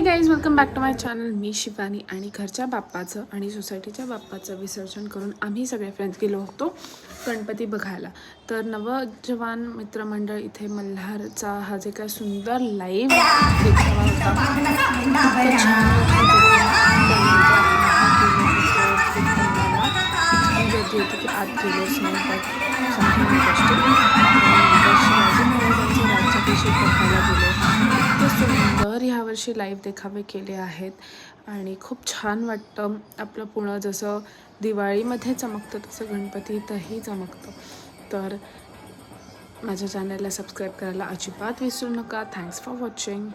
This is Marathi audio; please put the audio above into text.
Guys, welcome back to my channel. मी शिवानी. आणि घरच्या बाप्पाचं आणि सोसायटीच्या बाप्पाचं विसर्जन करून आम्ही सगळे फ्रेंड्स गेलो होतो गणपती बघायला. तर नवजवान मित्रमंडळ इथे मल्हारचा हा जे काय सुंदर लाईव्ह देखावा होता खूपच छान गर्दी होती की आत गेलोच नाही. But something interesting. त्यानंतर शिवाजी महाराजांचे राज्याभिषेक बघायला गेलो. इतके सुंदर ह्यावर्षी लाईव्ह देखावे केले आहेत आणि खूप छान वाटतं. आपलं पुणं जसं दिवाळीमध्ये चमकतं तसं गणपतीतही चमकतं. तर माझ्या चॅनलला सबस्क्राईब करायला अजिबात विसरू नका. Thanks for watching.